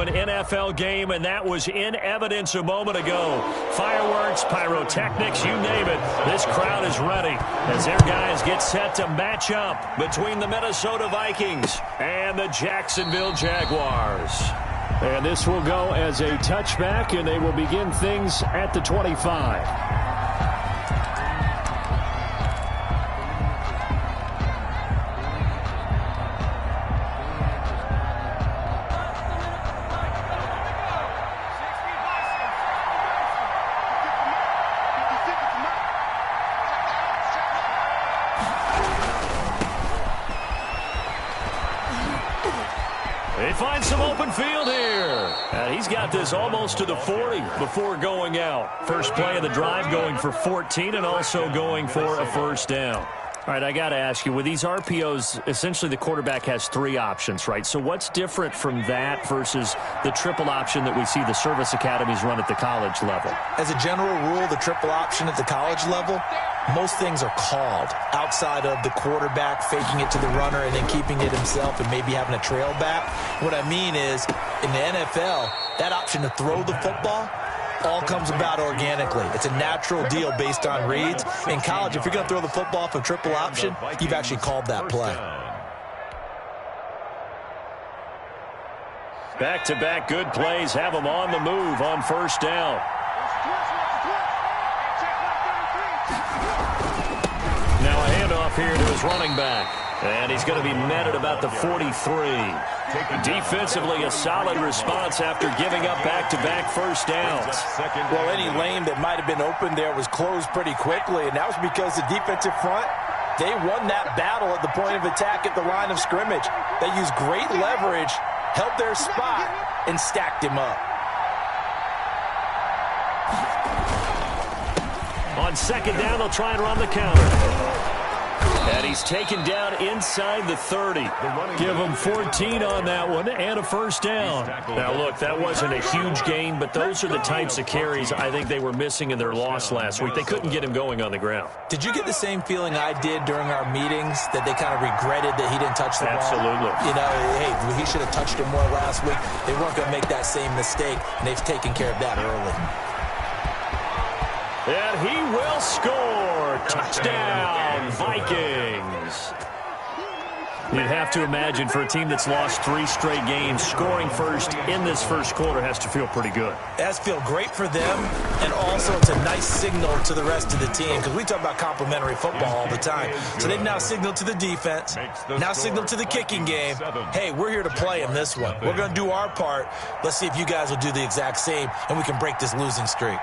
to an NFL game, and that was in evidence a moment ago. Fireworks, pyrotechnics, you name it. This crowd is ready as their guys get set to match up between the Minnesota Vikings and the Jacksonville Jaguars. And this will go as a touchback, and they will begin things at the 25. They find some open field here. And he's got this almost to the 40 before going out. First play of the drive going for 14 and also going for a first down. All right, I got to ask you, with these RPOs, essentially the quarterback has three options, right? So what's different from that versus the triple option that we see the service academies run at the college level? As a general rule, the triple option at the college level, most things are called outside of the quarterback faking it to the runner and then keeping it himself and maybe having a trail back. What I mean is, in the NFL, that option to throw the football all comes about organically. It's a natural deal based on reads. In college, if you're going to throw the football off a triple option, you've actually called that play. Back-to-back good plays have them on the move on first down. Now a handoff here to his running back. And he's going to be met at about the 43. Defensively, a solid response after giving up back-to-back first downs. Well, any lane that might have been open there was closed pretty quickly, and that was because the defensive front, they won that battle at the point of attack at the line of scrimmage. They used great leverage, held their spot, and stacked him up. On second down, they'll try and run the counter. And he's taken down inside the 30. Give him 14 on that one and a first down. Now, look, that wasn't a huge gain, but those are the types of carries I think they were missing in their loss last week. They couldn't get him going on the ground. Did you get the same feeling I did during our meetings, that they kind of regretted that he didn't touch the ball? Absolutely. You know, hey, he should have touched it more last week. They weren't going to make that same mistake, and they've taken care of that early. And he will score. Touchdown, Vikings. You'd have to imagine for a team that's lost 3 straight games, scoring first in this first quarter has to feel pretty good. It has to feel great for them, and also it's a nice signal to the rest of the team, because we talk about complimentary football all the time. So they've now signaled to the defense, now signaled to the kicking game, hey, we're here to play in this one. We're going to do our part. Let's see if you guys will do the exact same, and we can break this losing streak.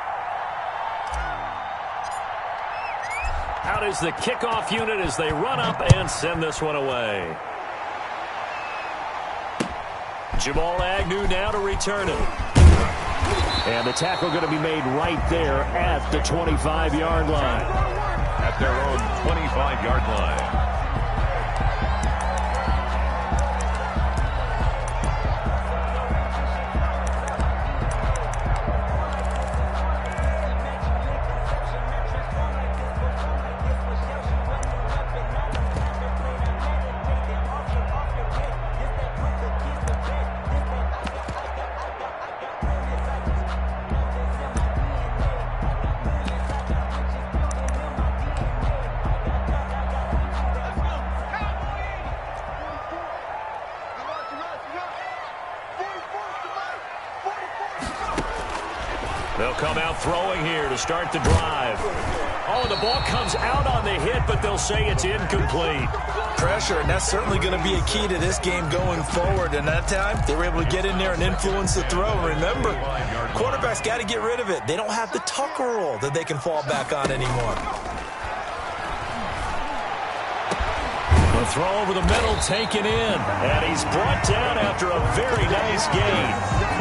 Out is the kickoff unit as they run up and send this one away. Jamal Agnew now to return it. And the tackle going to be made right there at the 25-yard line. At their own 25-yard line. They'll come out throwing here to start the drive. Oh, the ball comes out on the hit, but they'll say it's incomplete. Pressure, and that's certainly going to be a key to this game going forward. And that time, they were able to get in there and influence the throw. Remember, quarterbacks got to get rid of it. They don't have the Tucker rule that they can fall back on anymore. The throw over the middle taken in, and he's brought down after a very nice gain.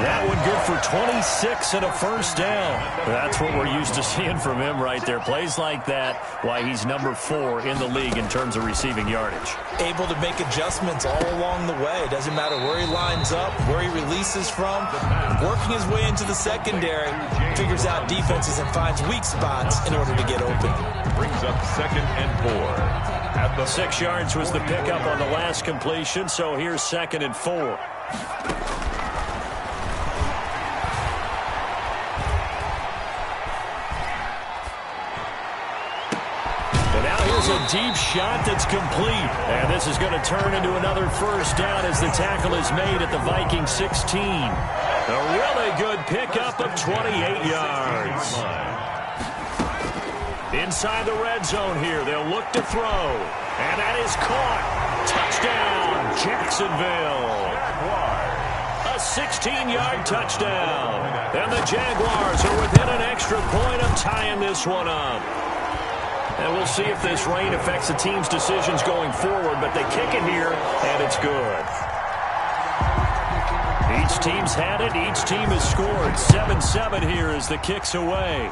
That one good for 26 and a first down. That's what we're used to seeing from him right there. Plays like that, why he's number 4 in the league in terms of receiving yardage. Able to make adjustments all along the way. It doesn't matter where he lines up, where he releases from. Working his way into the secondary, figures out defenses and finds weak spots in order to get open. Brings up 2nd and 4. At the 6 yards was the pickup on the last completion, so here's 2nd and 4. There's a deep shot that's complete. And this is going to turn into another first down as the tackle is made at the Vikings 16. A really good pickup of 28 yards. Inside the red zone here, they'll look to throw. And that is caught. Touchdown, Jacksonville. A 16-yard touchdown. And the Jaguars are within an extra point of tying this one up. And we'll see if this rain affects the team's decisions going forward, but they kick it here, and it's good. Each team's had it. Each team has scored. 7-7 here as the kick's away.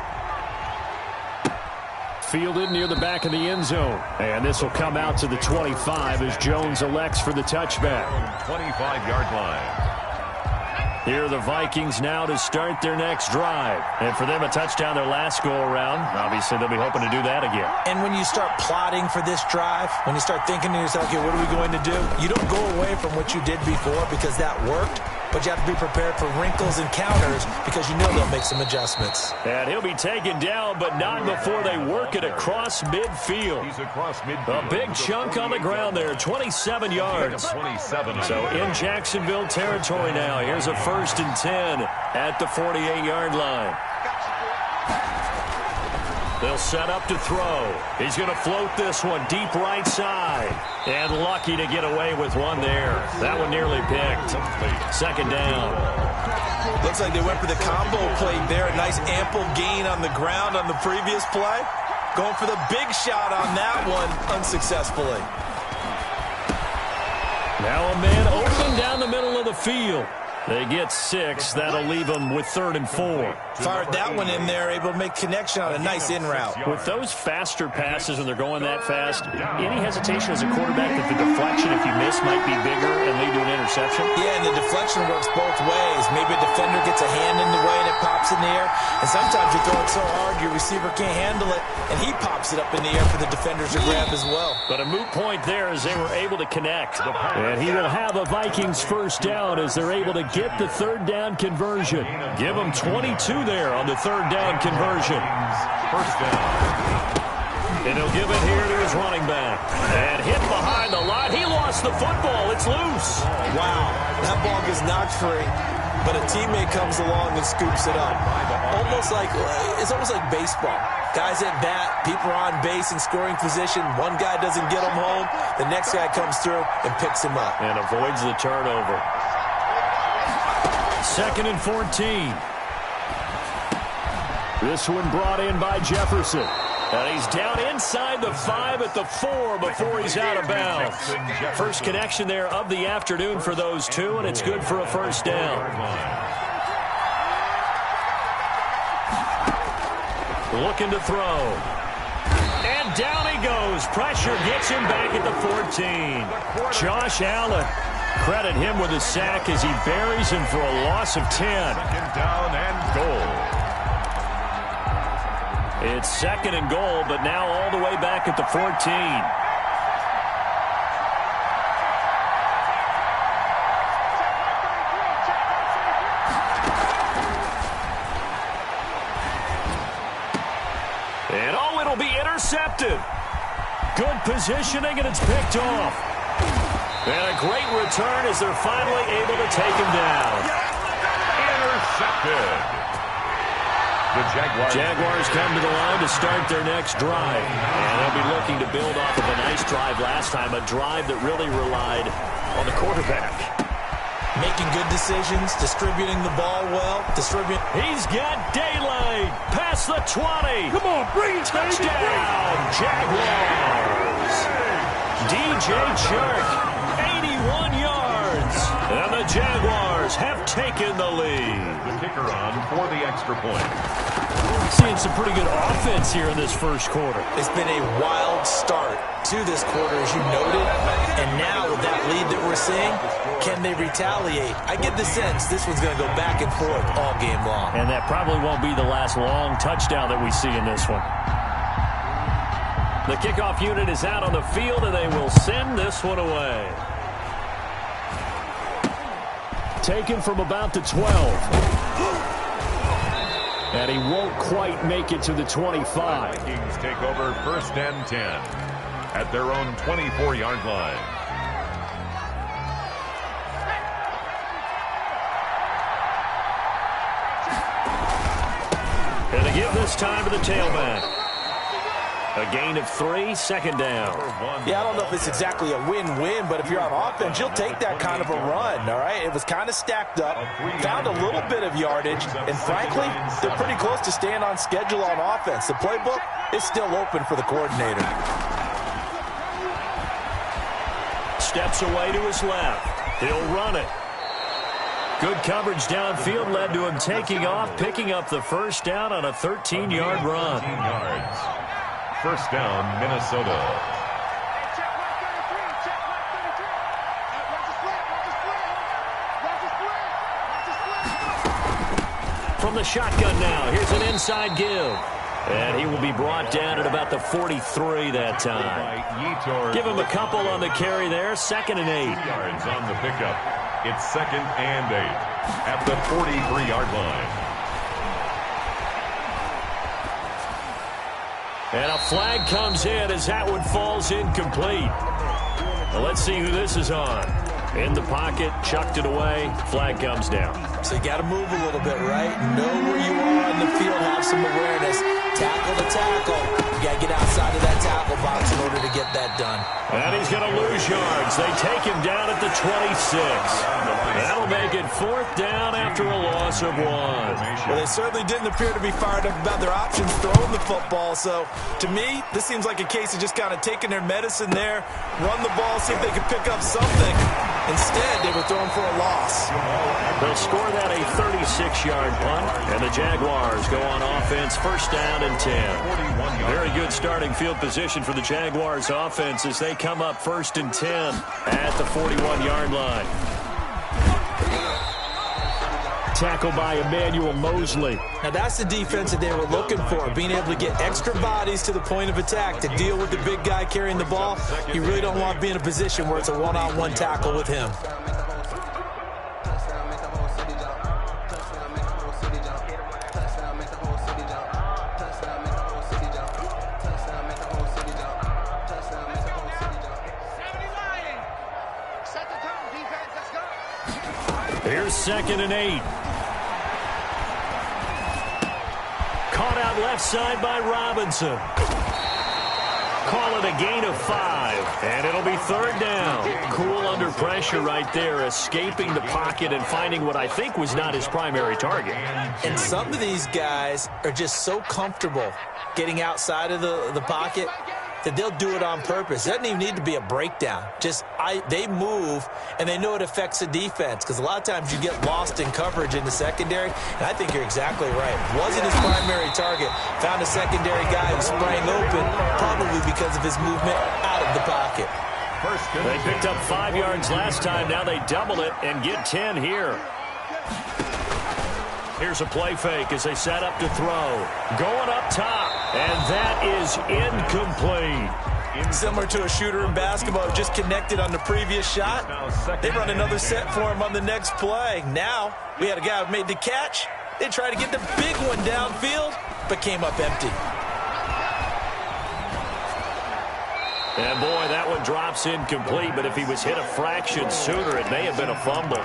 Fielded near the back of the end zone. And this will come out to the 25 as Jones elects for the touchback. 25-yard line. Here are the Vikings now to start their next drive. And for them, a touchdown their last go-around. Obviously, they'll be hoping to do that again. And when you start plotting for this drive, when you start thinking to yourself, okay, what are we going to do? You don't go away from what you did before because that worked. But you have to be prepared for wrinkles and counters because you know they'll make some adjustments. And he'll be taken down, but not before they work it across midfield. He's across midfield. A big chunk on the ground there, 27 yards. 27. So in Jacksonville territory now. Here's a 1st and 10 at the 48-yard line. They'll set up to throw. He's going to float this one deep right side. And lucky to get away with one there. That one nearly picked. 2nd down. Looks like they went for the combo play there. A nice ample gain on the ground on the previous play. Going for the big shot on that one unsuccessfully. Now a man open down the middle of the field. They get 6. That'll leave them with 3rd and 4. Fired that one in there, able to make connection on a nice in route. With those faster passes when they're going that fast, any hesitation as a quarterback that the deflection, if you miss, might be bigger and lead to an interception? Yeah, and the deflection works both ways. Maybe a defender gets a hand in the way and it pops in the air. And sometimes you throw it so hard your receiver can't handle it, and he pops it up in the air for the defenders to grab as well. But a moot point there as they were able to connect. And he will have a Vikings first down as they're able to get the 3rd down conversion. Give them 22 there on the 3rd down conversion. First down. And he'll give it here to his running back. And hit behind the line. He lost the football. It's loose. Wow, that ball gets knocked free, but a teammate comes along and scoops it up. It's almost like baseball. Guys at bat, people are on base in scoring position. One guy doesn't get him home. The next guy comes through and picks him up. And avoids the turnover. 2nd and 14. This one brought in by Jefferson. And he's down inside the 5 at the 4 before he's out of bounds. First connection there of the afternoon for those two, and it's good for a first down. Looking to throw. And down he goes. Pressure gets him back at the 14. Josh Allen. Credit him with a sack as he buries him for a loss of 10. 2nd down and goal. It's 2nd and goal, but now all the way back at the 14. And oh, it'll be intercepted. Good positioning, and it's picked off. And a great return as they're finally able to take him down. Intercepted. The Jaguars come to the line to start their next drive. And they'll be looking to build off of a nice drive last time, a drive that really relied on the quarterback. Making good decisions, distributing the ball well. He's got daylight. Past the 20. Come on, bring it, touchdown, Jaguars. DJ Chark. 81 yards. And the Jaguars have taken the lead. The kicker on for the extra point. Seeing some pretty good offense here in this first quarter. It's been a wild start to this quarter, as you noted. And now with that lead that we're seeing, can they retaliate? I get the sense this one's going to go back and forth all game long. And that probably won't be the last long touchdown that we see in this one. The kickoff unit is out on the field, and they will send this one away. Taken from about the 12. And he won't quite make it to the 25. Vikings take over 1st and 10. at their own 24-yard line. And they give this time to the tailback. A gain of 3, second down. Yeah, I don't know if it's exactly a win-win, but if you're on offense, you'll take that kind of a run, all right? It was kind of stacked up, found a little bit of yardage, and frankly, they're pretty close to staying on schedule on offense. The playbook is still open for the coordinator. Steps away to his left. He'll run it. Good coverage downfield led to him taking off, picking up the first down on a 13-yard run. 13 yards. First down, Minnesota. From the shotgun now, here's an inside give. And he will be brought down at about the 43 that time. Give him a couple on the carry there, 2nd and 8. 2 yards on the pickup. It's 2nd and 8 at the 43-yard line. And a flag comes in as that one falls incomplete. Well, let's see who this is on. In the pocket, chucked it away, flag comes down. So you got to move a little bit, right? Know where you are on the field, have some awareness. Tackle to tackle. You got to get outside of that tackle box in order to get that done. And he's going to lose yards. They take him down at the 26. That'll make it 4th down after a loss of 1. Well, they certainly didn't appear to be fired up about their options throwing the football. So, to me, this seems like a case of just kind of taking their medicine there, run the ball, see if they could pick up something. Instead, they were throwing for a loss. They'll score that a 36-yard punt, and the Jaguars go on offense, 1st down and 10. Very good starting field position for the Jaguars offense as they come up 1st and 10 at the 41-yard line. Tackle by Emmanuel Mosley. Now that's the defense that they were looking for, being able to get extra bodies to the point of attack to deal with the big guy carrying the ball. You really don't want to be in a position where it's a one-on-one tackle with him. Here's 2nd and 8. Caught out left side by Robinson. Call it a gain of 5, and it'll be 3rd down. Cool under pressure right there, escaping the pocket and finding what I think was not his primary target. And some of these guys are just so comfortable getting outside of the pocket that they'll do it on purpose. It doesn't even need to be a breakdown. They move, and they know it affects the defense, because a lot of times you get lost in coverage in the secondary, and I think you're exactly right. Wasn't his primary target. Found a secondary guy who sprang open, probably because of his movement out of the pocket. They picked up 5 yards last time. Now they double it and get 10 here. Here's a play fake as they set up to throw. Going up top, and that is incomplete. Similar to a shooter in basketball who just connected on the previous shot. They run another set for him on the next play. Now, we had a guy who made the catch. They tried to get the big one downfield, but came up empty. And boy, that one drops incomplete, but if he was hit a fraction sooner, it may have been a fumble.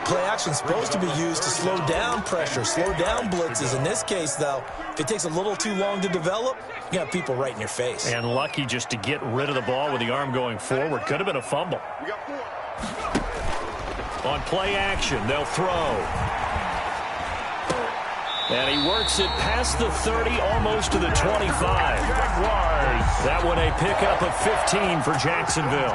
Play action is supposed to be used to slow down pressure, slow down blitzes. In this case, though, if it takes a little too long to develop, you got people right in your face. And lucky just to get rid of the ball with the arm going forward. Could have been a fumble. On play action, they'll throw. And he works it past the 30, almost to the 25. That one a pickup of 15 for Jacksonville.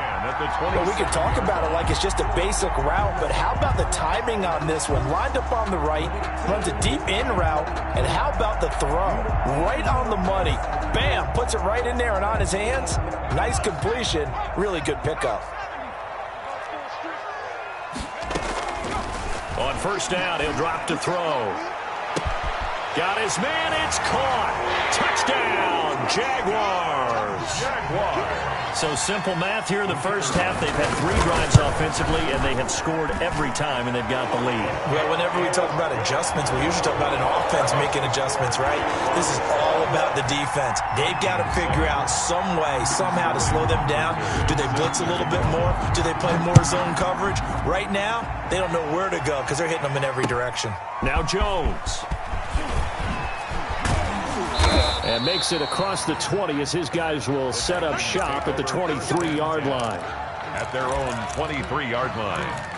Well, we can talk about it like it's just a basic route, but how about the timing on this one? Lined up on the right, runs a deep in route, and how about the throw? Right on the money. Bam, puts it right in there and on his hands. Nice completion, really good pickup. On 1st down, he'll drop to throw. Got his man, it's caught. Touchdown, Jaguars. So simple math here in the first half. They've had 3 drives offensively, and they have scored every time, and they've got the lead. Well, whenever we talk about adjustments, we usually talk about an offense making adjustments, right? This is all about the defense. They've got to figure out some way, somehow to slow them down. Do they blitz a little bit more? Do they play more zone coverage? Right now, they don't know where to go because they're hitting them in every direction. Now Jones. And makes it across the 20 as his guys will set up shop at the 23-yard line. At their own 23-yard line.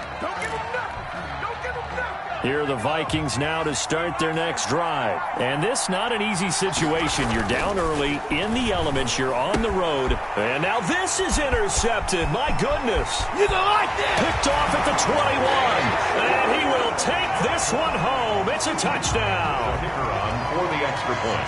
Here are the Vikings now to start their next drive. And this not an easy situation. You're down early, in the elements, you're on the road. And now this is intercepted. My goodness. You don't like that. Picked off at the 21. And he will take this one home. It's a touchdown. Kicker on for the extra point.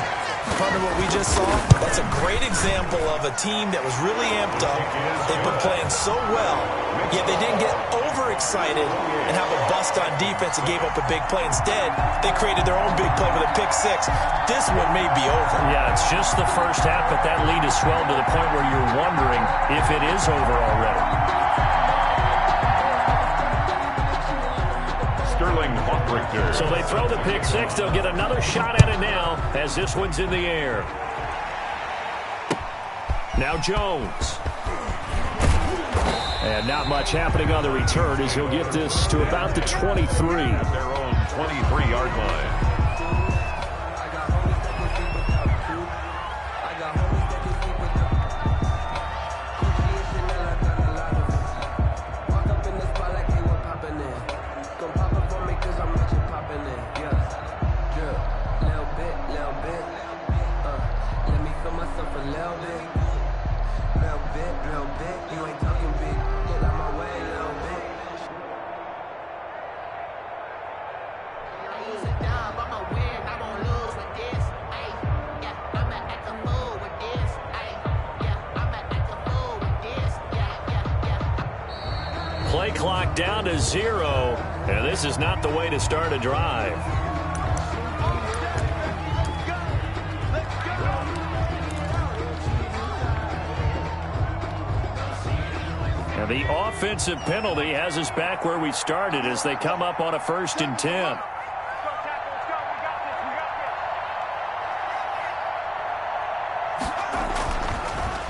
Partner, what we just saw, that's a great example of a team that was really amped up. They've been playing so well, yet they didn't get overexcited and have a bust on defense and gave up a big play. Instead, they created their own big play with a pick six. This one may be over. Yeah, it's just the first half, but that lead has swelled to the point where you're wondering if it is over already. So they throw the pick six. They'll get another shot at it now as this one's in the air. Now Jones. And not much happening on the return as he'll get this to about the 23. Their own 23-yard line. Play clock down to 0, and this is not the way to start a drive. And the offensive penalty has us back where we started as they come up on a 1st and 10.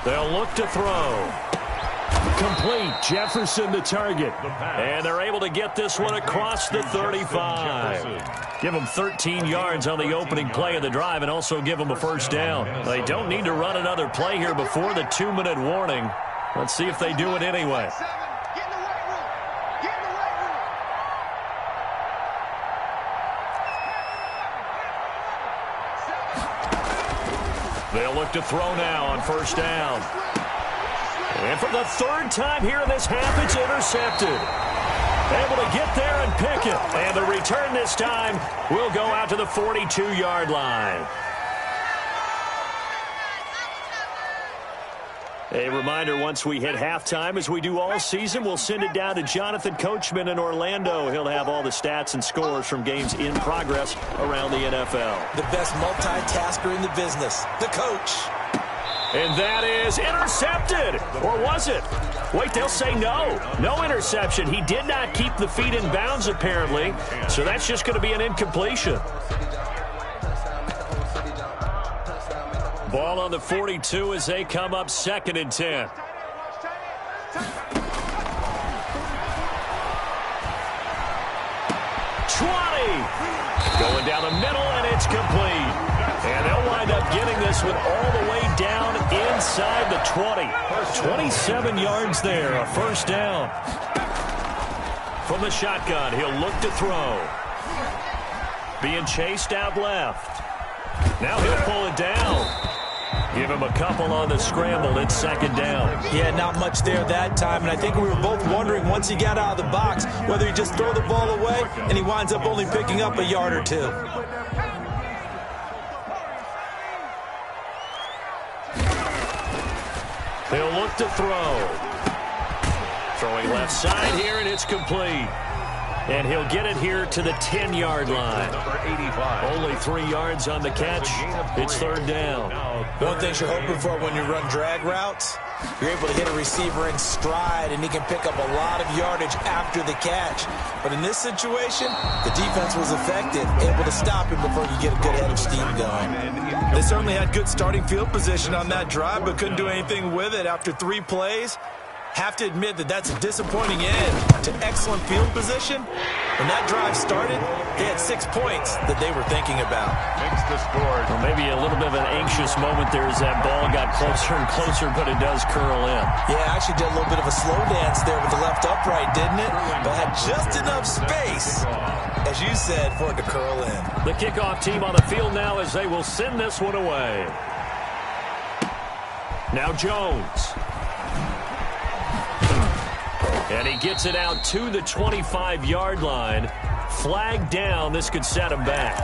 They'll look to throw. Complete. Jefferson the target. And they're able to get this one across the 35. Give them 13 yards on the opening play of the drive and also give them a first down. They don't need to run another play here before the 2-minute warning. Let's see if they do it anyway. They'll look to throw now on 1st down. And for the 3rd time here in this half, it's intercepted. Able to get there and pick it. And the return this time will go out to the 42-yard line. A reminder, once we hit halftime, as we do all season, we'll send it down to Jonathan Coachman in Orlando. He'll have all the stats and scores from games in progress around the NFL. The best multitasker in the business, the coach. And that is intercepted. Or was it? Wait, they'll say no. No interception. He did not keep the feet in bounds, apparently. So that's just going to be an incompletion. Ball on the 42 as they come up 2nd and 10. Going down the middle, and it's complete. And they'll wind up getting this one all the way down inside the 20. 27 yards there, a 1st down. From the shotgun, he'll look to throw. Being chased out left. Now he'll pull it down. Give him a couple on the scramble. It's 2nd down. Yeah, not much there that time. And I think we were both wondering once he got out of the box whether he just throw the ball away and he winds up only picking up a yard or 2. He'll look to throw. Throwing left side here, and it's complete. and he'll get it here to the 10-yard line. Number 85. Only 3 yards on the catch. It's third down. One thing you're hoping for when you run drag routes, you're able to hit a receiver in stride, and he can pick up a lot of yardage after the catch. But in this situation, the defense was effective, able to stop him before you get a good head of steam going. They certainly had good starting field position on that drive, but couldn't do anything with it after 3 plays. Have to admit that that's a disappointing end to excellent field position. When that drive started, they had 6 points that they were thinking about. Makes the score. Well, maybe a little bit of an anxious moment there as that ball got closer and closer, but it does curl in. Yeah, actually did a little bit of a slow dance there with the left upright, didn't it? But had just enough space, as you said, for it to curl in. The kickoff team on the field now as they will send this one away. Now Jones. And he gets it out to the 25-yard line. Flag down. This could set him back.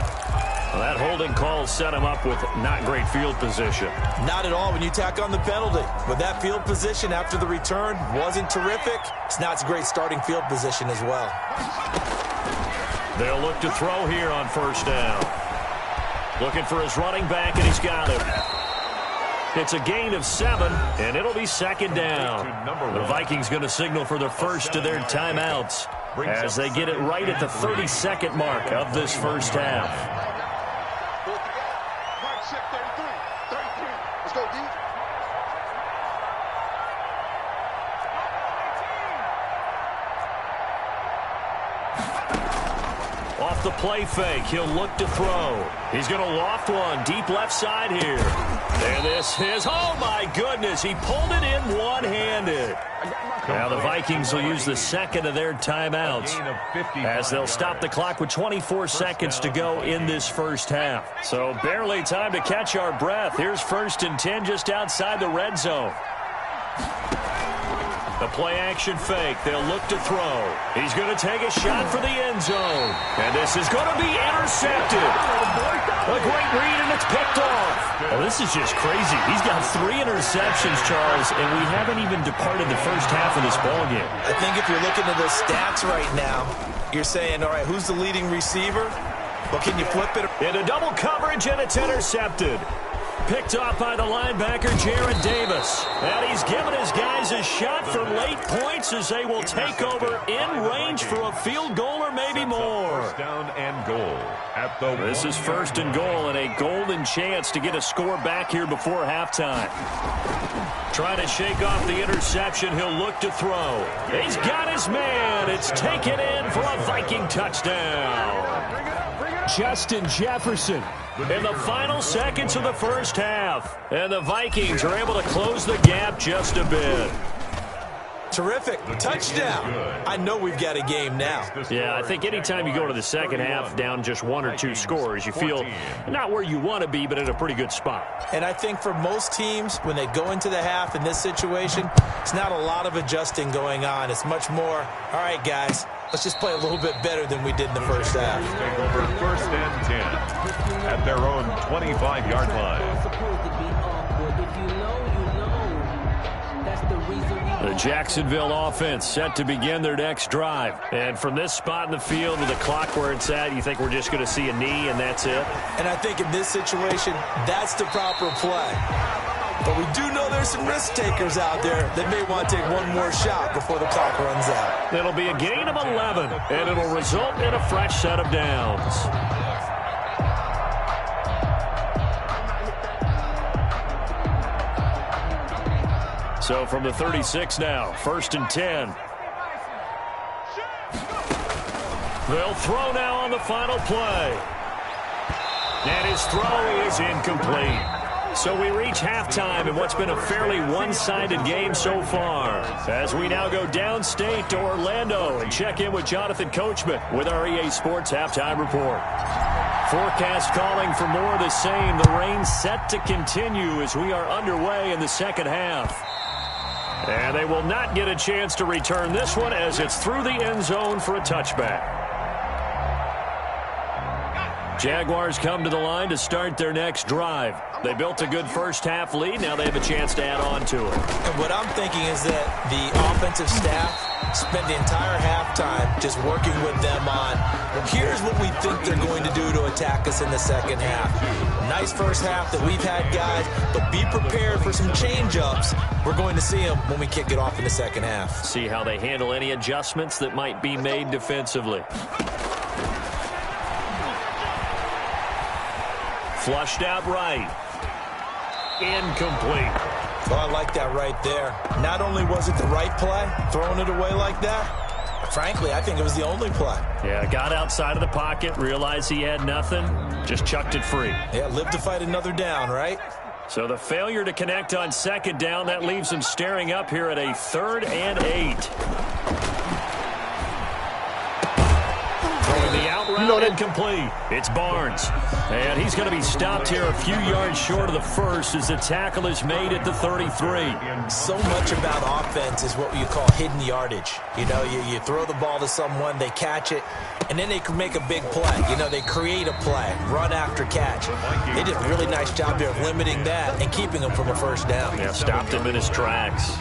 Well, that holding call set him up with not great field position. Not at all when you tack on the penalty. But that field position after the return wasn't terrific. It's not a great starting field position as well. They'll look to throw here on first down. Looking for his running back, and he's got him. It's a gain of 7, and it'll be second down. The Vikings going to signal for the first of their timeouts as they get it right at the 32nd mark of this first half. Off the play fake, he'll look to throw. He's going to loft one deep left side here. And this is, oh my goodness, he pulled it in one-handed. Now the Vikings will use the second of their timeouts as they'll stop the clock with 24 seconds to go in this first half. So barely time to catch our breath. Here's 1st and 10 just outside the red zone. The play-action fake. They'll look to throw. He's going to take a shot for the end zone. And this is going to be intercepted. A great read, and it's picked off. Well, this is just crazy. He's got 3 interceptions, Charles, and we haven't even departed the first half of this ballgame. I think if you're looking at the stats right now, you're saying, all right, who's the leading receiver? Well, can you flip it? Into double coverage, and it's intercepted. Picked off by the linebacker, Jared Davis. And he's given his guys a shot for late points as they will take over in range for a field goal or maybe more. First down and goal at the This is 1st and goal and a golden chance to get a score back here before halftime. Trying to shake off the interception. He'll look to throw. He's got his man. It's taken in for a Viking touchdown. Justin Jefferson in the final seconds of the first half. And the Vikings are able to close the gap just a bit. Terrific. Touchdown. I know we've got a game now. Yeah, I think anytime you go to the second half down just 1 or 2 scores, you feel not where you want to be, but in a pretty good spot. And I think for most teams, when they go into the half in this situation, it's not a lot of adjusting going on. It's much more, all right, guys, let's just play a little bit better than we did in the first half. take over 1st and 10 at their own 25-yard line. The Jacksonville offense set to begin their next drive. And from this spot in the field with the clock where it's at, you think we're just going to see a knee and that's it? And I think in this situation, that's the proper play. But we do know there's some risk takers out there that may want to take one more shot before the clock runs out. It'll be a gain of 11, and it'll result in a fresh set of downs. So from the 36 now, 1st and 10. They'll throw now on the final play. And his throw is incomplete. So we reach halftime in what's been a fairly one-sided game so far. As we now go downstate to Orlando and check in with Jonathan Coachman with our EA Sports Halftime Report. Forecast calling for more of the same. The rain set to continue as we are underway in the second half. And they will not get a chance to return this one as it's through the end zone for a touchback. Jaguars come to the line to start their next drive. They built a good first-half lead. Now they have a chance to add on to it. And what I'm thinking is that the offensive staff spent the entire halftime just working with them on, here's what we think they're going to do to attack us in the second half. Nice first half that we've had, guys, but be prepared for some change-ups. We're going to see them when we kick it off in the second half. See how they handle any adjustments that might be made defensively. Flushed out right. Incomplete. Oh, I like that right there. Not only was it the right play, throwing it away like that, frankly, I think it was the only play. Yeah, got outside of the pocket, realized he had nothing, just chucked it free. Yeah, live to fight another down, right? So the failure to connect on second down, that leaves him staring up here at a 3rd and 8. Throwing the out route incomplete. It's Barnes. And he's going to be stopped here a few yards short of the first as the tackle is made at the 33. So much about offense is what you call hidden yardage. You know, you throw the ball to someone, they catch it, and then they can make a big play. You know, they create a play, run after catch. They did a really nice job there of limiting that and keeping him from a first down. Yeah, stopped him in his tracks.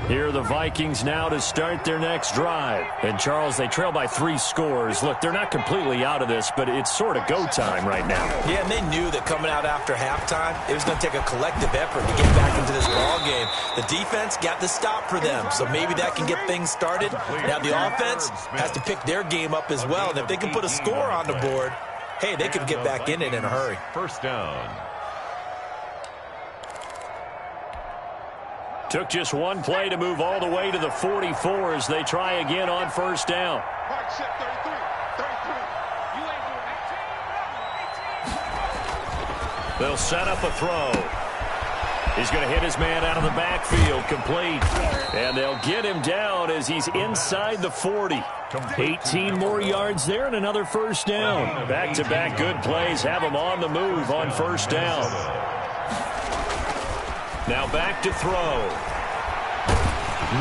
Here are the Vikings now to start their next drive. And, Charles, they trail by 3 scores. Look, they're not completely out of this, but it's sort of go time right now. Yeah, and they knew that coming out after halftime, it was going to take a collective effort to get back into this ball game. The defense got the stop for them, so maybe that can get things started. Now the offense has to pick their game up as well, and if they can put a score on the board, hey, they could get back in it in a hurry. First down. Took just one play to move all the way to the 44 as they try again on first down. They'll set up a throw. He's going to hit his man out of the backfield, complete. And they'll get him down as he's inside the 40. 18 more yards there and another first down. Back-to-back good plays have him on the move on first down. Now back to throw.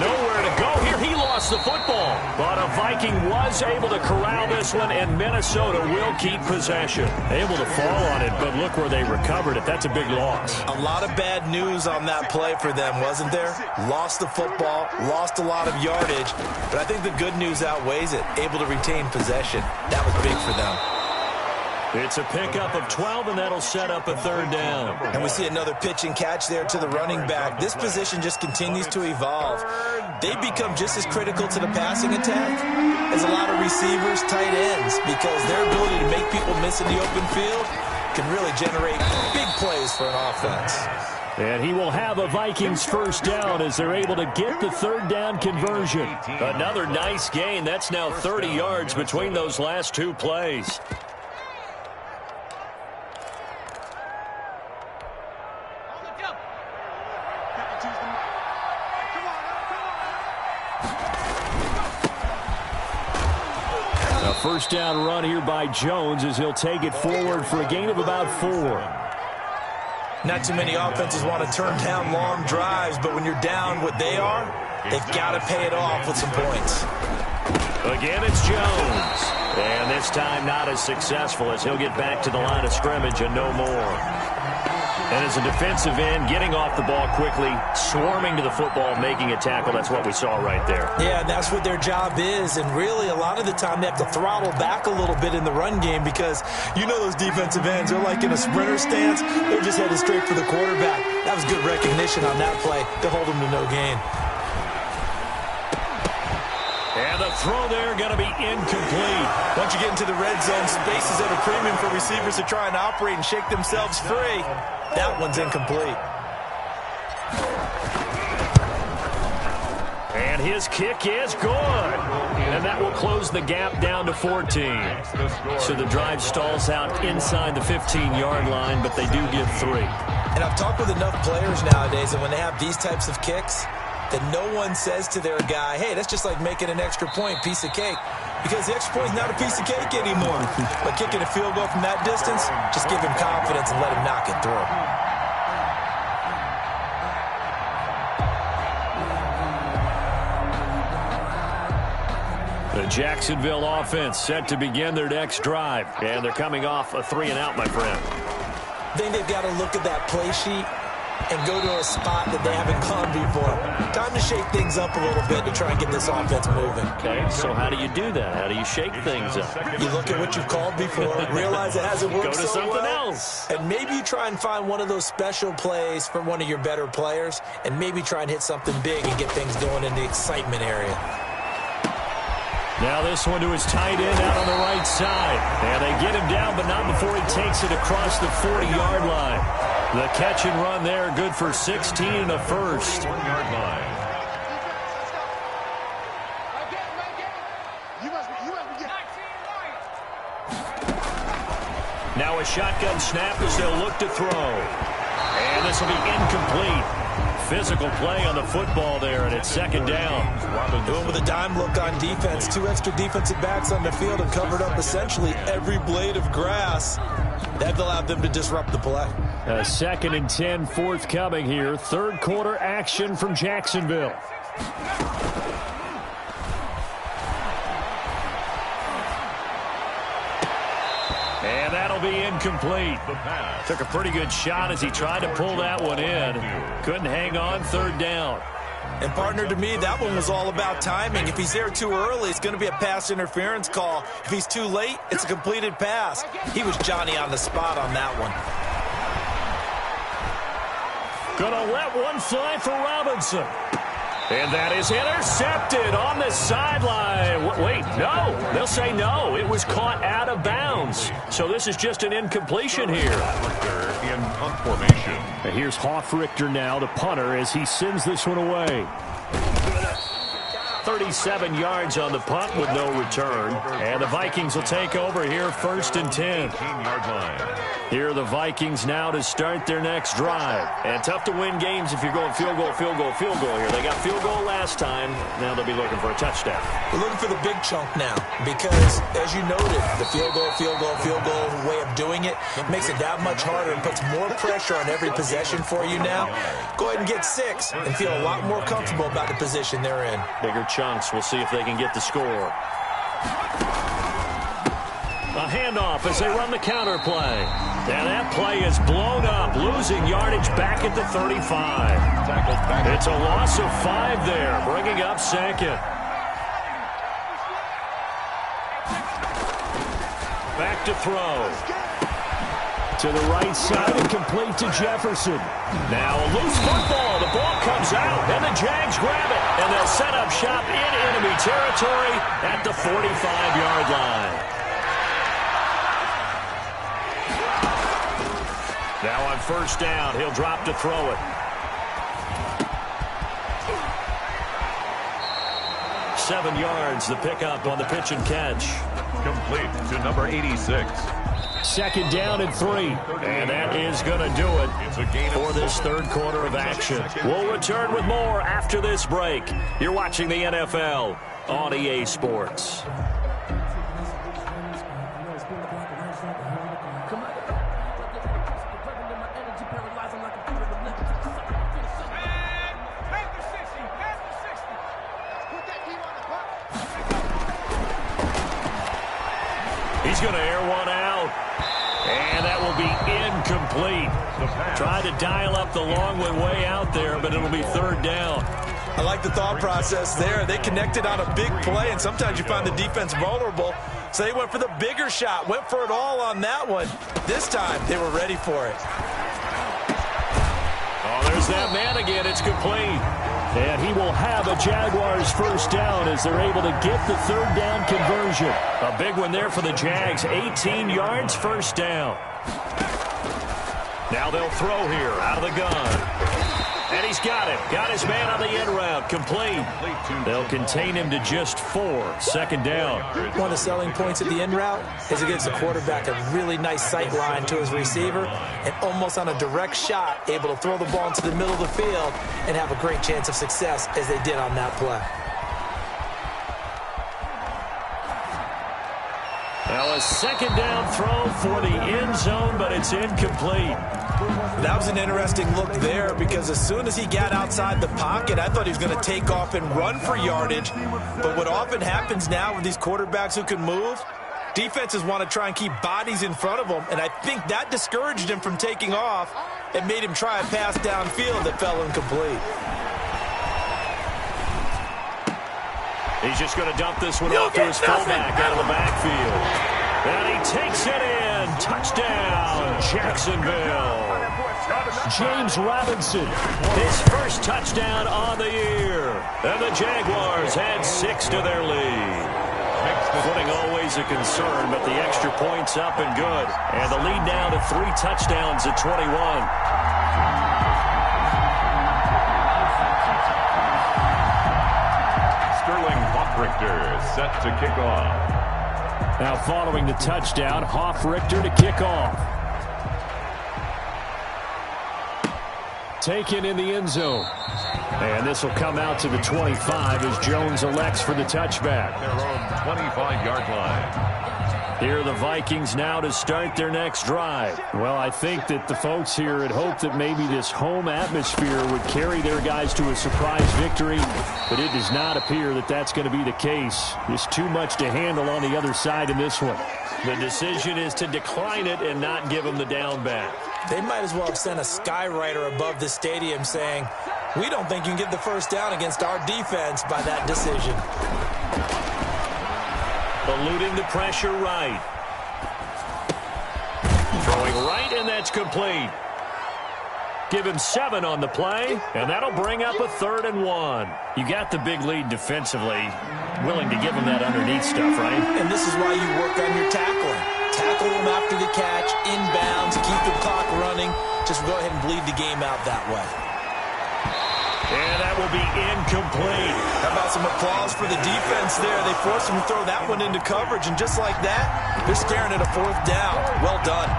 Nowhere to go here. He lost the football. But a Viking was able to corral this one, and Minnesota will keep possession. Able to fall on it, but look where they recovered it. That's a big loss. A lot of bad news on that play for them, wasn't there? Lost the football, lost a lot of yardage, but I think the good news outweighs it. Able to retain possession. That was big for them. It's a pickup of 12, and that'll set up a third down. And we see another pitch and catch there to the running back. This position just continues to evolve. They become just as critical to the passing attack as a lot of receivers, tight ends, because their ability to make people miss in the open field can really generate big plays for an offense. And he will have a Vikings first down as they're able to get the third down conversion. Another nice gain. That's now 30 yards between those last 2 plays. First down run here by Jones as he'll take it forward for a gain of about 4. Not too many offenses want to turn down long drives, but when you're down what they are, they've got to pay it off with some points. Again, it's Jones. And this time not as successful as he'll get back to the line of scrimmage and no more. And as a defensive end, getting off the ball quickly, swarming to the football, making a tackle, that's what we saw right there. Yeah, that's what their job is, and really a lot of the time they have to throttle back a little bit in the run game because you know those defensive ends, they're like in a sprinter stance, they're just headed straight for the quarterback. That was good recognition on that play to hold them to no gain. And the throw there going to be incomplete. Once you get into the red zone, space is at a premium for receivers to try and operate and shake themselves free. That one's incomplete. And his kick is good. And that will close the gap down to 14. So the drive stalls out inside the 15-yard line, but they do get 3. And I've talked with enough players nowadays that when they have these types of kicks, that no one says to their guy, hey, that's just like making an extra point, piece of cake. Because the extra point is not a piece of cake anymore. But kicking a field goal from that distance, just give him confidence and let him knock it through. The The Jacksonville offense set to begin their next drive. And they're coming off a 3-and-out, my friend. I think they've got to look at that play sheet and go to a spot that they haven't gone before. Time to shake things up a little bit to try and get this offense moving. Okay, so how do you do that? How do you shake things up? You look at what you've called before, realize it hasn't worked Go to so something well, else. and maybe you try and find one of those special plays from one of your better players, and maybe try and hit something big and get things going in the excitement area. Now this one to his tight end out on the right side. And they get him down, but not before he takes it across the 40-yard line. The catch and run there, good for 16 and a first. 1-yard line. Now a shotgun snap as they'll look to throw. And this will be incomplete. Physical play on the football there, and it's second down. Doing with a dime look on defense. 2 extra defensive backs on the field and covered up essentially every blade of grass. That allowed them to disrupt the play. A 2nd and 10 forthcoming here. Third quarter action from Jacksonville. And that'll be incomplete. Took a pretty good shot as he tried to pull that one in. Couldn't hang on, third down. And partner, to me, that one was all about timing. If he's there too early, it's going to be a pass interference call. If he's too late, it's a completed pass. He was Johnny on the spot on that one. Gonna let one fly for Robinson. And that is intercepted on the sideline. Wait, no. They'll say no. It was caught out of bounds. So this is just an incompletion here. In punt formation. And here's Hoffrichter now, the punter, as he sends this one away. 37 yards on the punt with no return. And the Vikings will take over here, 1st and 10. 18-yard line. Here are the Vikings now to start their next drive. And tough to win games if you're going field goal, field goal, field goal here. They got field goal last time. Now they'll be looking for a touchdown. We're looking for the big chunk now because, as you noted, the field goal way of doing it makes it that much harder and puts more pressure on every possession for you now. Go ahead and get 6 and feel a lot more comfortable about the position they're in. Bigger chunks. We'll see if they can get the score. A handoff as they run the counter play. And that play is blown up, losing yardage back at the 35. It's a loss of 5 there, bringing up 2nd. Back to throw. To the right side and complete to Jefferson. Now a loose football. The ball comes out, and the Jags grab it. And they'll set up shop in enemy territory at the 45-yard line. Now on 1st down, he'll drop to throw it. 7 yards, the pickup on the pitch and catch. Complete to number 86. 2nd down and 3. And that is going to do it for this third quarter of action. We'll return with more after this break. You're watching the NFL on EA Sports. He's going to air one out. And that will be incomplete. Tried to dial up the long way out there, but it'll be 3rd down. I like the thought process there. They connected on a big play, and sometimes you find the defense vulnerable. So they went for the bigger shot, went for it all on that one. This time, they were ready for it. Oh, there's that man again. It's complete. And he will have a Jaguars 1st down as they're able to get the 3rd down conversion. A big one there for the Jags. 18 yards, 1st down. Now they'll throw here out of the gun. And he's got it. Got his man on the end route. Complete. They'll contain him to just 4. 2nd down. One of the selling points of the end route is it gives the quarterback a really nice sight line to his receiver and almost on a direct shot able to throw the ball into the middle of the field and have a great chance of success as they did on that play. Now Now a second down throw for the end zone, but it's incomplete. That was an interesting look there because as soon as he got outside the pocket, I thought he was going to take off and run for yardage. But what often happens now with these quarterbacks who can move, defenses want to try and keep bodies in front of them, and I think that discouraged him from taking off and made him try a pass downfield that fell incomplete. He's just going to dump this one off to his fullback out of the backfield. And he takes it in. Touchdown, Jacksonville. James Robinson, his first touchdown on the year. And the Jaguars add 6 to their lead. Footing always a concern, but the extra point's up and good. And the lead now to 3 touchdowns at 21. Richter set to kick off. Now following the touchdown, Richter to kick off. Taken in the end zone. And this will come out to the 25 as Jones elects for the touchback. Their own 25-yard line. Here are the Vikings now to start their next drive. Well, I think that the folks here had hoped that maybe this home atmosphere would carry their guys to a surprise victory, but it does not appear that that's going to be the case. There's too much to handle on the other side in this one. The decision is to decline it and not give them the down back. They might as well have sent a skywriter above the stadium saying, we don't think you can get the first down against our defense by that decision. Eluding the pressure right. Throwing right, and that's complete. Give him 7 on the play, and that'll bring up a 3rd and 1. You got the big lead defensively. Willing to give him that underneath stuff, right? And this is why you work on your tackling. Tackle him after the catch, inbounds, keep the clock running. Just go ahead and bleed the game out that way. And that will be incomplete. How about some applause for the defense there? They forced him to throw that one into coverage, and just like that, they're staring at a 4th down. Well done.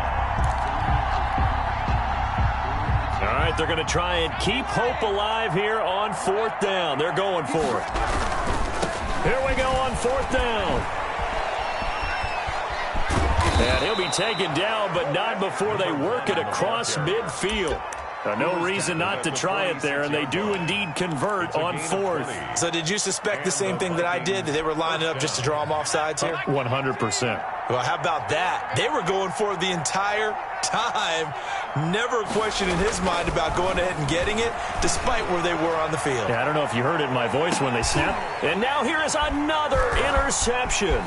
All right, they're going to try and keep hope alive here on 4th down. They're going for it. Here we go on 4th down. And he'll be taken down, but not before they work it across midfield. No reason not to try it there, and they do indeed convert on 4th. So did you suspect the same thing that I did, that they were lining up just to draw them off sides here? 100%. Well, how about that? They were going for it the entire time. Never a question in his mind about going ahead and getting it, despite where they were on the field. Yeah, I don't know if you heard it in my voice when they snapped. And now here is another interception.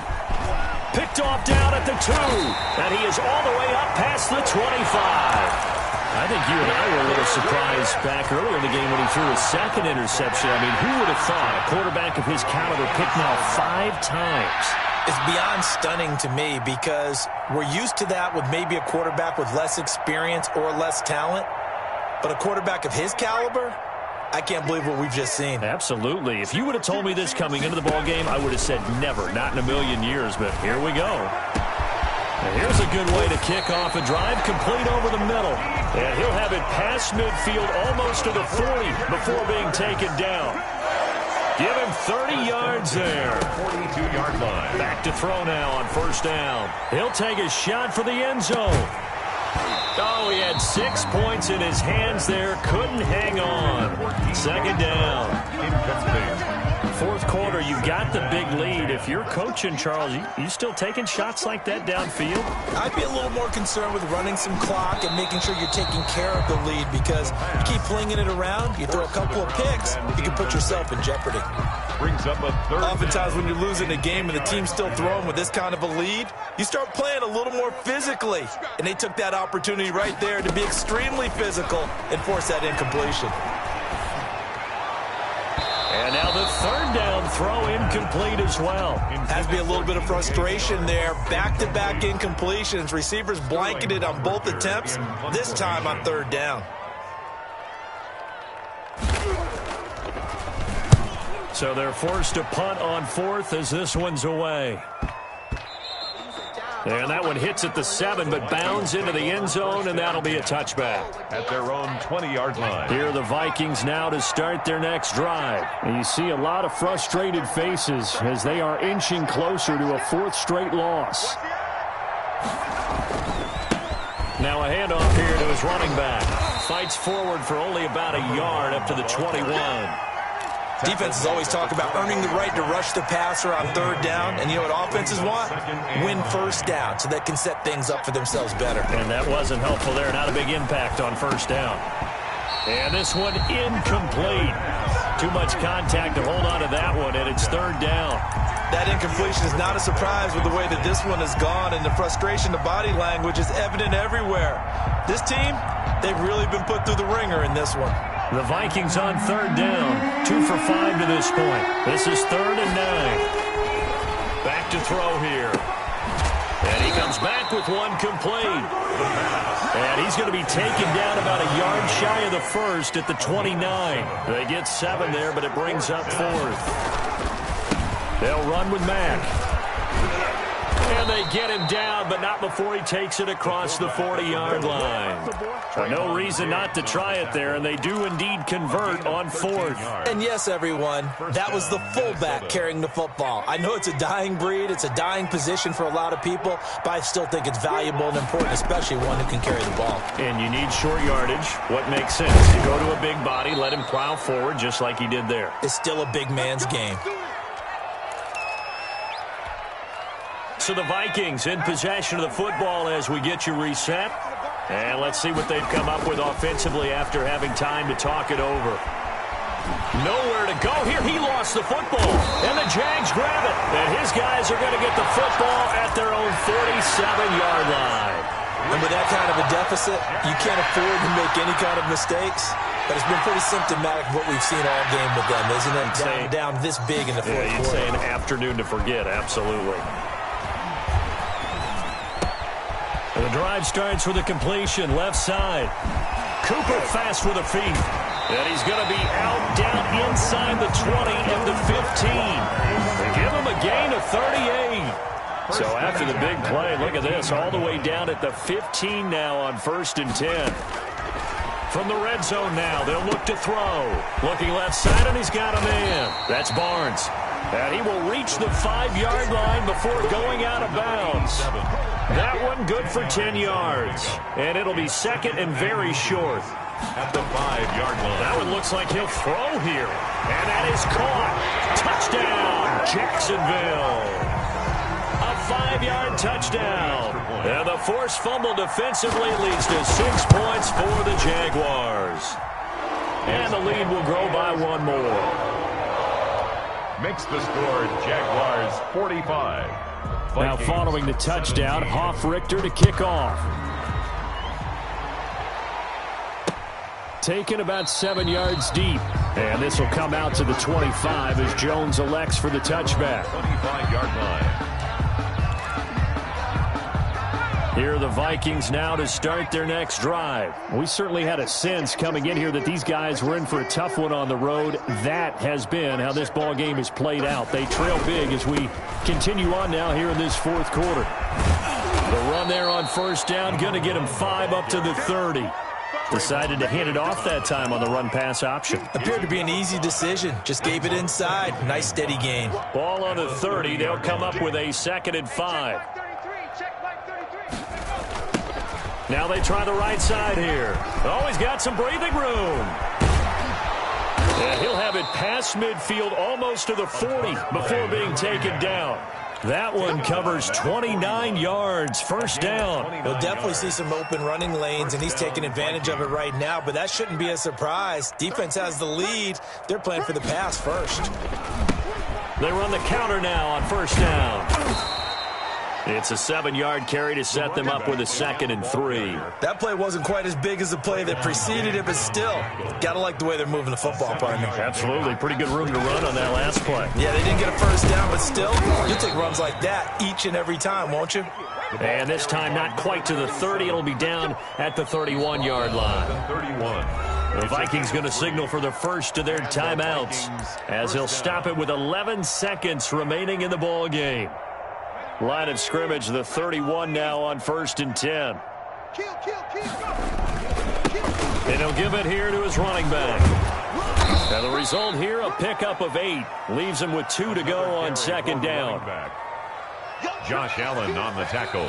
Picked off down at the 2, and he is all the way up past the 25. I think you and I were a little surprised back earlier in the game when he threw his 2nd interception. I mean, who would have thought a quarterback of his caliber picked now 5 times? It's beyond stunning to me because we're used to that with maybe a quarterback with less experience or less talent. But a quarterback of his caliber, I can't believe what we've just seen. Absolutely. If you would have told me this coming into the ballgame, I would have said never, not in a million years. But here we go. And here's a good way to kick off a drive, complete over the middle. And he'll have it past midfield almost to the 40 before being taken down. Give him 30 yards there. 42-yard line. Back to throw now on 1st down. He'll take a shot for the end zone. Oh, he had 6 points in his hands there. Couldn't hang on. 2nd down. Incomplete. 4th quarter, you got the big lead. If you're coaching, Charles, you still taking shots like that downfield? I'd be a little more concerned with running some clock and making sure you're taking care of the lead because you keep flinging it around, you throw a couple of picks, you can put yourself in jeopardy. Brings up a 3rd. Oftentimes when you're losing a game and the team's still throwing with this kind of a lead, you start playing a little more physically. And they took that opportunity right there to be extremely physical and force that incompletion. And now the 3rd down throw incomplete as well. Has to be a little bit of frustration there. Back-to-back incompletions. Receivers blanketed on both attempts, this time on 3rd down. So they're forced to punt on 4th as this one's away. And that one hits at the 7, but bounds into the end zone, and that'll be a touchback. At their own 20-yard line. Here are the Vikings now to start their next drive. And you see a lot of frustrated faces as they are inching closer to a 4th straight loss. Now a handoff here to his running back. Fights forward for only about a yard up to the 21. Defenses always talk about earning the right to rush the passer on third down. And you know what offenses want? Win first down so they can set things up for themselves better. And that wasn't helpful there. Not a big impact on first down. And this one incomplete. Too much contact to hold on to that one, and it's third down. That incompletion is not a surprise with the way that this one has gone, and the frustration, the body language is evident everywhere. This team, they've really been put through the ringer in this one. The Vikings on third down. 2 for 5 to this point. This is 3rd and 9. Back to throw here. And he comes back with one complete. And he's going to be taken down about a yard shy of the first at the 29. They get 7 there, but it brings up 4th. They'll run with Mack. And they get him down, but not before he takes it across the 40-yard line. No reason not to try it there, and they do indeed convert on 4th. And yes, everyone, that was the fullback carrying the football. I know it's a dying breed, it's a dying position for a lot of people, but I still think it's valuable and important, especially one who can carry the ball. And you need short yardage. What makes sense? You go to a big body, let him plow forward just like he did there. It's still a big man's game. So the Vikings in possession of the football as we get you reset. And let's see what they've come up with offensively after having time to talk it over. Nowhere to go here. He lost the football. And the Jags grab it. And his guys are going to get the football at their own 47-yard line. And with that kind of a deficit, you can't afford to make any kind of mistakes. But it's been pretty symptomatic of what we've seen all game with them, isn't it? Down this big in the fourth quarter. You'd say an afternoon to forget, absolutely. And the drive starts with a completion, left side. Cooper fast with a feet. And he's going to be out, down inside the 20 at the 15. They give him a gain of 38. So after the big play, look at this, all the way down at the 15 now on 1st and 10. From the red zone now, they'll look to throw. Looking left side, and he's got a man. That's Barnes. And he will reach the 5-yard line before going out of bounds. That one good for 10 yards. And it'll be 2nd and very short. At the 5-yard line. That one looks like he'll throw here. And that is caught. Touchdown, Jacksonville. A 5-yard touchdown. And the forced fumble defensively leads to 6 points for the Jaguars. And the lead will grow by 1 more. Makes the score Jaguars 45. Now following the touchdown, Hoff-Richter to kick off. Taken about 7 yards deep. And this will come out to the 25 as Jones elects for the touchback. 25-yard line. Here are the Vikings now to start their next drive. We certainly had a sense coming in here that these guys were in for a tough one on the road. That has been how this ball game has played out. They trail big as we continue on now here in this 4th quarter. The run there on 1st down, going to get him 5 up to the 30. Decided to hand it off that time on the run-pass option. Appeared to be an easy decision. Just gave it inside. Nice steady gain. Ball on the 30. They'll come up with a 2nd and 5. Now they try the right side here. Oh, he's got some breathing room. And he'll have it past midfield almost to the 40 before being taken down. That one covers 29 yards, 1st down. We'll definitely see some open running lanes, and he's taking advantage of it right now, but that shouldn't be a surprise. Defense has the lead. They're playing for the pass first. They run the counter now on 1st down. It's a 7-yard carry to set them up with a 2nd and 3. That play wasn't quite as big as the play that preceded it, but still, got to like the way they're moving the football, partner. Absolutely. Pretty good room to run on that last play. Yeah, they didn't get a 1st down, but still, you'll take runs like that each and every time, won't you? And this time not quite to the 30. It'll be down at the 31-yard line. 31. The Vikings going to signal for the first of their timeouts as they'll stop it with 11 seconds remaining in the ball game. Line of scrimmage, the 31 now on 1st and 10. And he'll give it here to his running back. Now the result here, a pickup of 8. Leaves him with 2 to go on 2nd down. Josh Allen on the tackle.